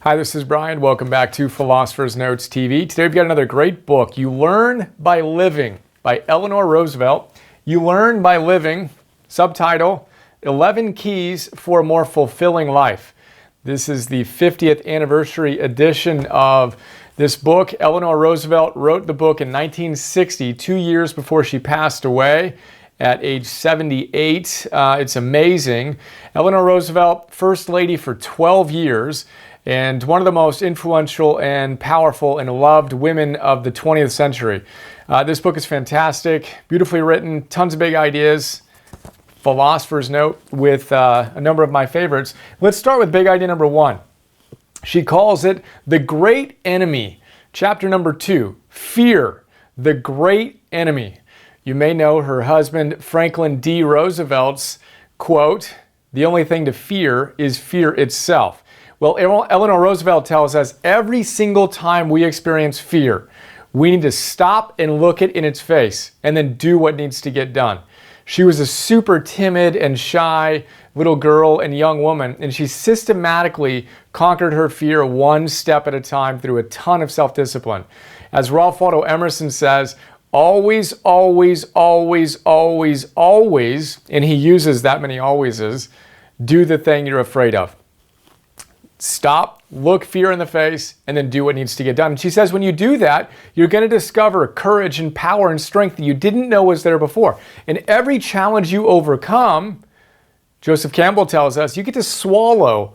Hi, this is Brian. Welcome back to Philosopher's Notes TV. Today we've got another great book, You Learn by Living by Eleanor Roosevelt. You Learn by Living, subtitle, 11 Keys for a More Fulfilling Life. This is the 50th anniversary edition of this book. Eleanor Roosevelt wrote the book in 1960, 2 years before she passed away at age 78. It's amazing. Eleanor Roosevelt, First Lady for 12 years, and one of the most influential and powerful and loved women of the 20th century. This book is fantastic, beautifully written, tons of big ideas. Philosopher's Note with a number of my favorites. Let's start with big idea number one. She calls it The Great Enemy. Chapter number 2, Fear, the Great Enemy. You may know her husband, Franklin D. Roosevelt's quote, "The only thing to fear is fear itself." Well, Eleanor Roosevelt tells us every single time we experience fear, we need to stop and look it in its face and then do what needs to get done. She was a super timid and shy little girl and young woman, and she systematically conquered her fear one step at a time through a ton of self-discipline. As Ralph Waldo Emerson says, always, always, always, always, always, and he uses that many alwayses, do the thing you're afraid of. Stop, look fear in the face, and then do what needs to get done. And she says when you do that, you're going to discover courage and power and strength that you didn't know was there before. And every challenge you overcome, Joseph Campbell tells us, you get to swallow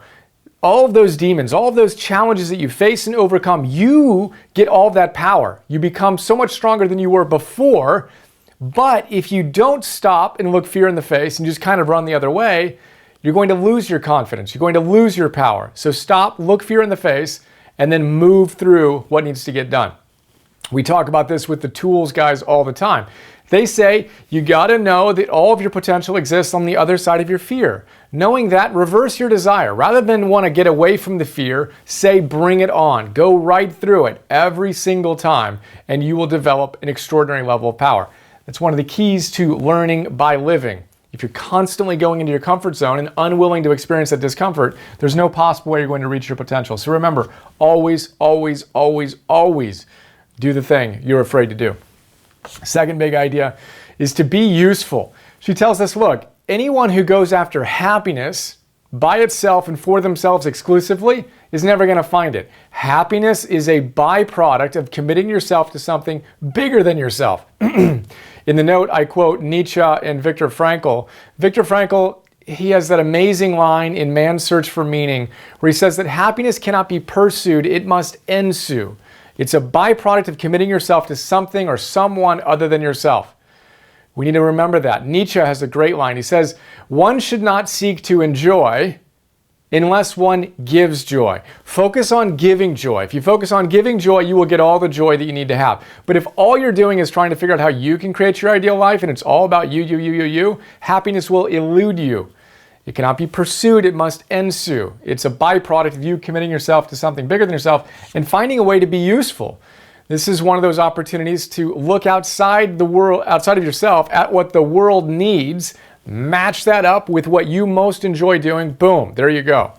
all of those demons, all of those challenges that you face and overcome. You get all of that power. You become so much stronger than you were before. But if you don't stop and look fear in the face and just kind of run the other way, you're going to lose your confidence. You're going to lose your power. So stop, look fear in the face, and then move through what needs to get done. We talk about this with the tools guys all the time. They say you got to know that all of your potential exists on the other side of your fear. Knowing that, reverse your desire. Rather than want to get away from the fear, say bring it on. Go right through it every single time, and you will develop an extraordinary level of power. That's one of the keys to learning by living. If you're constantly going into your comfort zone and unwilling to experience that discomfort, there's no possible way you're going to reach your potential. So remember, always, always, always, always do the thing you're afraid to do. Second big idea is to be useful. She tells us, look, anyone who goes after happiness by itself and for themselves exclusively is never going to find it. Happiness is a byproduct of committing yourself to something bigger than yourself. In the note, I quote Nietzsche and Viktor Frankl. Viktor Frankl, he has that amazing line in Man's Search for Meaning where he says that happiness cannot be pursued, it must ensue. It's a byproduct of committing yourself to something or someone other than yourself. We need to remember that. Nietzsche has a great line. He says, one should not seek to enjoy unless one gives joy. Focus on giving joy. If you focus on giving joy, you will get all the joy that you need to have. But if all you're doing is trying to figure out how you can create your ideal life and it's all about you, happiness will elude you. It cannot be pursued, it must ensue. It's a byproduct of you committing yourself to something bigger than yourself and finding a way to be useful. This is one of those opportunities to look outside the world, outside of yourself, at what the world needs, match that up with what you most enjoy doing, boom, there you go.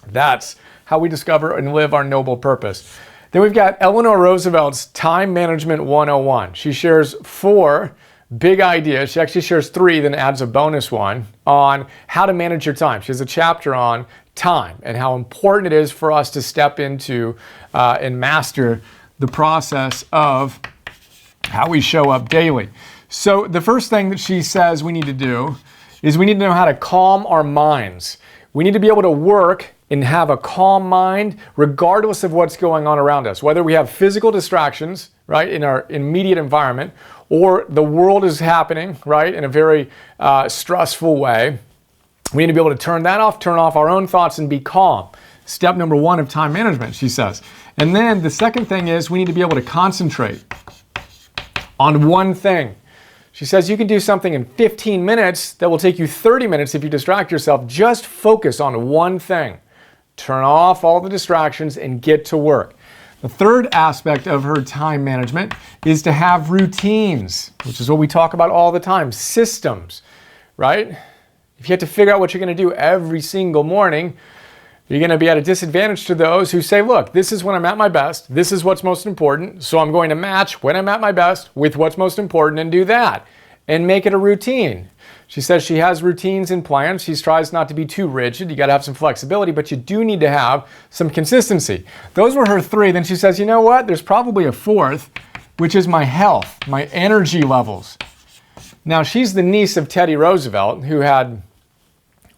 That's how we discover and live our noble purpose. Then we've got Eleanor Roosevelt's Time Management 101. She shares 4 big ideas. She actually shares 3, then adds a bonus one on how to manage your time. She has a chapter on time and how important it is for us to step into and master the process of how we show up daily. So the first thing that she says we need to do is we need to know how to calm our minds. We need to be able to work and have a calm mind regardless of what's going on around us. Whether we have physical distractions, right, in our immediate environment, or the world is happening, right, in a very stressful way, we need to be able to turn that off, turn off our own thoughts and be calm. Step number 1 of time management, she says. And then the second thing is we need to be able to concentrate on one thing. She says you can do something in 15 minutes that will take you 30 minutes if you distract yourself. Just focus on one thing. Turn off all the distractions and get to work. The third aspect of her time management is to have routines, which is what we talk about all the time, systems, right? If you have to figure out what you're going to do every single morning, You're going to be at a disadvantage to those who say, look, this is when I'm at my best. This is what's most important. So I'm going to match when I'm at my best with what's most important and do that and make it a routine. She says she has routines and plans. She tries not to be too rigid. You got to have some flexibility, but you do need to have some consistency. Those were her three. Then she says, you know what? There's probably a fourth, which is my health, my energy levels. Now, she's the niece of Teddy Roosevelt, who had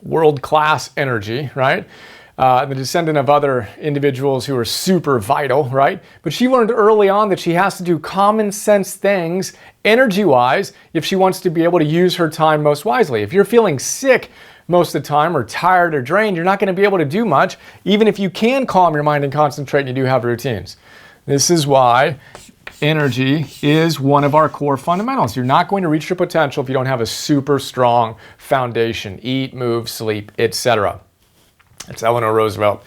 world-class energy, right? The descendant of other individuals who are super vital, right? But she learned early on that she has to do common sense things energy-wise if she wants to be able to use her time most wisely. If you're feeling sick most of the time or tired or drained, you're not going to be able to do much, even if you can calm your mind and concentrate and you do have routines. This is why energy is one of our core fundamentals. You're not going to reach your potential if you don't have a super strong foundation. Eat, move, sleep, etc. It's Eleanor Roosevelt,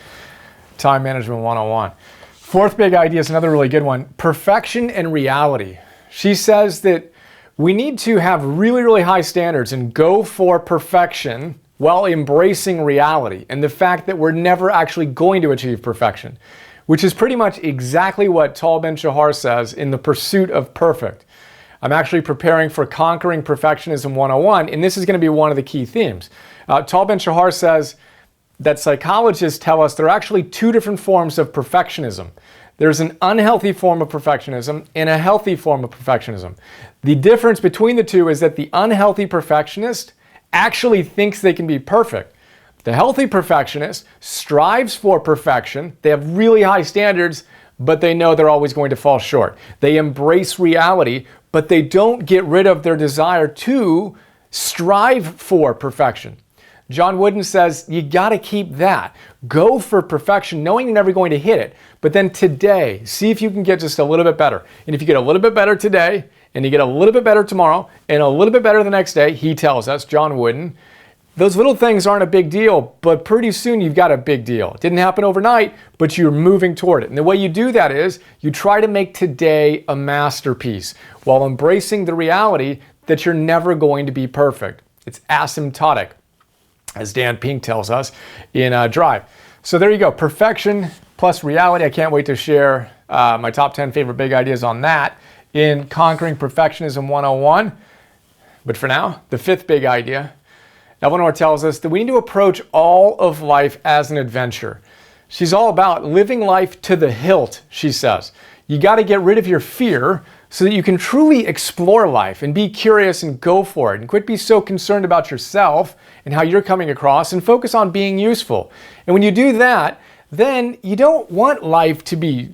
Time Management 101. Fourth big idea is another really good one, perfection and reality. She says that we need to have really, really high standards and go for perfection while embracing reality and the fact that we're never actually going to achieve perfection, which is pretty much exactly what Tal Ben-Shahar says in The Pursuit of Perfect. I'm actually preparing for Conquering Perfectionism 101, and this is going to be one of the key themes. Tal Ben-Shahar says that psychologists tell us there are actually two different forms of perfectionism. There's an unhealthy form of perfectionism and a healthy form of perfectionism. The difference between the two is that the unhealthy perfectionist actually thinks they can be perfect. The healthy perfectionist strives for perfection. They have really high standards, but they know they're always going to fall short. They embrace reality, but they don't get rid of their desire to strive for perfection. John Wooden says, you got to keep that. Go for perfection, knowing you're never going to hit it. But then today, see if you can get just a little bit better. And if you get a little bit better today, and you get a little bit better tomorrow, and a little bit better the next day, he tells us, John Wooden, those little things aren't a big deal, but pretty soon you've got a big deal. It didn't happen overnight, but you're moving toward it. And the way you do that is you try to make today a masterpiece while embracing the reality that you're never going to be perfect. It's asymptotic, as Dan Pink tells us in Drive. So there you go, perfection plus reality. I can't wait to share my top 10 favorite big ideas on that in Conquering Perfectionism 101. But for now, the fifth big idea, Eleanor tells us that we need to approach all of life as an adventure. She's all about living life to the hilt, she says. You got to get rid of your fear so that you can truly explore life and be curious and go for it and quit being so concerned about yourself and how you're coming across and focus on being useful. And when you do that, then you don't want life to be,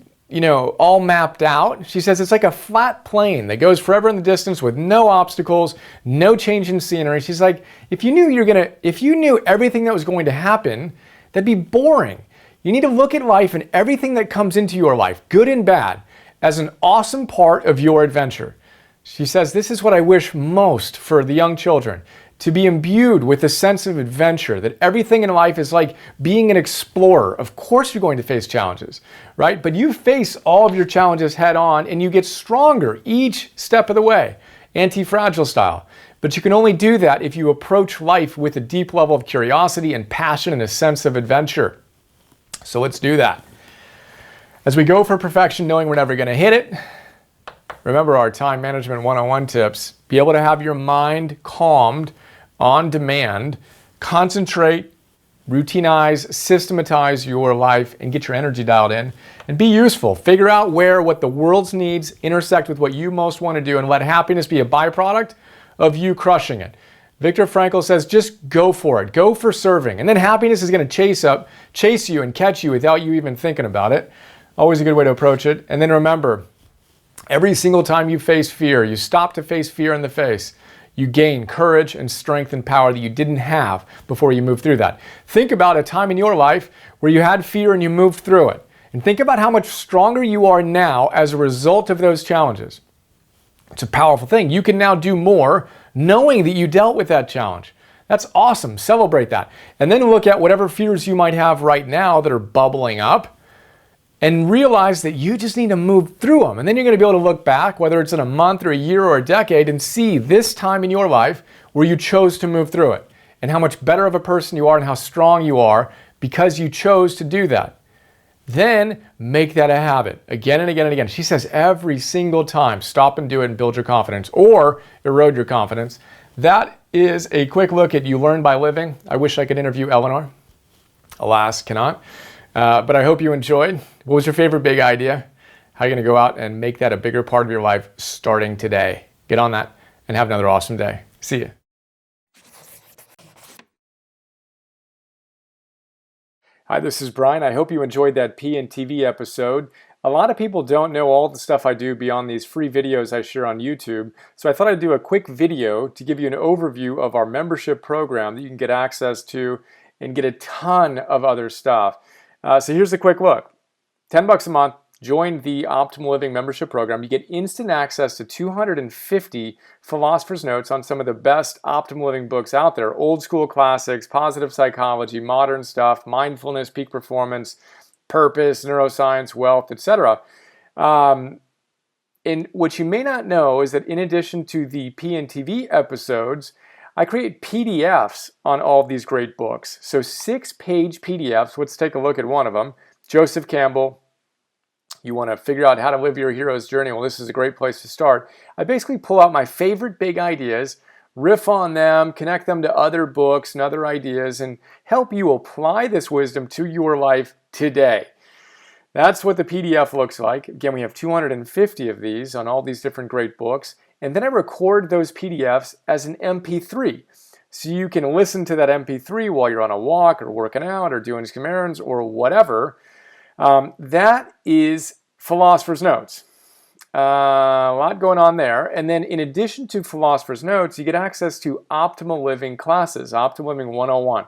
all mapped out. She says it's like a flat plane that goes forever in the distance with no obstacles, no change in scenery. She's like, if you knew everything that was going to happen, that'd be boring. You need to look at life and everything that comes into your life, good and bad, as an awesome part of your adventure. She says, this is what I wish most for the young children, to be imbued with a sense of adventure, that everything in life is like being an explorer. Of course you're going to face challenges, right? But you face all of your challenges head on and you get stronger each step of the way, anti-fragile style. But you can only do that if you approach life with a deep level of curiosity and passion and a sense of adventure. So let's do that. As we go for perfection, knowing we're never going to hit it, remember our Time Management 101 tips. Be able to have your mind calmed on demand, concentrate, routinize, systematize your life, and get your energy dialed in, and be useful. Figure out where what the world's needs intersect with what you most want to do, and let happiness be a byproduct of you crushing it. Viktor Frankl says, just go for it. Go for serving. And then happiness is going to chase you and catch you without you even thinking about it. Always a good way to approach it. And then remember, every single time you face fear, you stop to face fear in the face, you gain courage and strength and power that you didn't have before you moved through that. Think about a time in your life where you had fear and you moved through it. And think about how much stronger you are now as a result of those challenges. It's a powerful thing. You can now do more knowing that you dealt with that challenge. That's awesome. Celebrate that. And then look at whatever fears you might have right now that are bubbling up and realize that you just need to move through them. And then you're going to be able to look back, whether it's in a month or a year or a decade, and see this time in your life where you chose to move through it and how much better of a person you are and how strong you are because you chose to do that. Then make that a habit again and again and again. She says every single time, stop and do it and build your confidence or erode your confidence. That is a quick look at You Learn by Living. I wish I could interview Eleanor. Alas, cannot. But I hope you enjoyed. What was your favorite big idea? How are you going to go out and make that a bigger part of your life starting today? Get on that and have another awesome day. See you. Hi, this is Brian. I hope you enjoyed that PNTV episode. A lot of people don't know all the stuff I do beyond these free videos I share on YouTube, so I thought I'd do a quick video to give you an overview of our membership program that you can get access to and get a ton of other stuff. So here's a quick look. $10 a month, join the Optimal Living membership program. You get instant access to 250 philosopher's notes on some of the best optimal living books out there. Old school classics, positive psychology, modern stuff, mindfulness, peak performance, purpose, neuroscience, wealth, etc. And what you may not know is that in addition to the PNTV episodes, I create PDFs on all of these great books. So 6-page PDFs. Let's take a look at one of them. Joseph Campbell. You want to figure out how to live your hero's journey? Well, this is a great place to start. I basically pull out my favorite big ideas, riff on them, connect them to other books and other ideas, and help you apply this wisdom to your life today. That's what the PDF looks like. Again, we have 250 of these on all these different great books. And then I record those PDFs as an MP3. So you can listen to that MP3 while you're on a walk or working out or doing some errands or whatever. That is Philosopher's Notes. A lot going on there. And then in addition to Philosopher's Notes, you get access to Optimal Living classes, Optimal Living 101.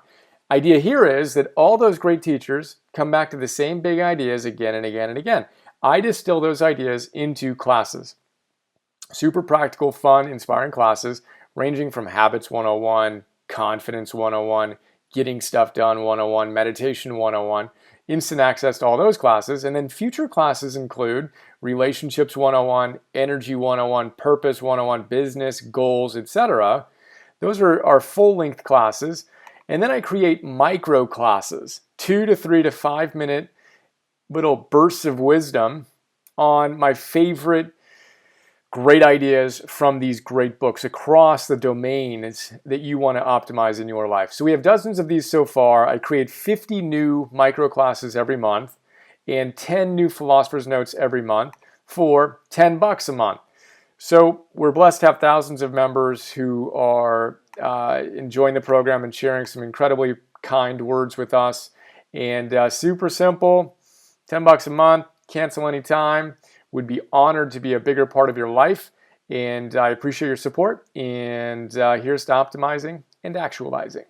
Idea here is that all those great teachers come back to the same big ideas again and again and again. I distill those ideas into classes. Super practical, fun, inspiring classes ranging from Habits 101, Confidence 101, Getting Stuff Done 101, Meditation 101, instant access to all those classes. And then future classes include Relationships 101, Energy 101, Purpose 101, Business, Goals, etc. Those are our full-length classes. And then I create micro classes, 2 to 3 to 5 minute little bursts of wisdom on my favorite great ideas from these great books across the domains that you want to optimize in your life. So we have dozens of these so far. I create 50 new micro classes every month and 10 new Philosopher's Notes every month for $10 a month. So we're blessed to have thousands of members who are enjoying the program and sharing some incredibly kind words with us. And super simple, $10 a month, cancel anytime. Would be honored to be a bigger part of your life. And I appreciate your support. And here's to optimizing and actualizing.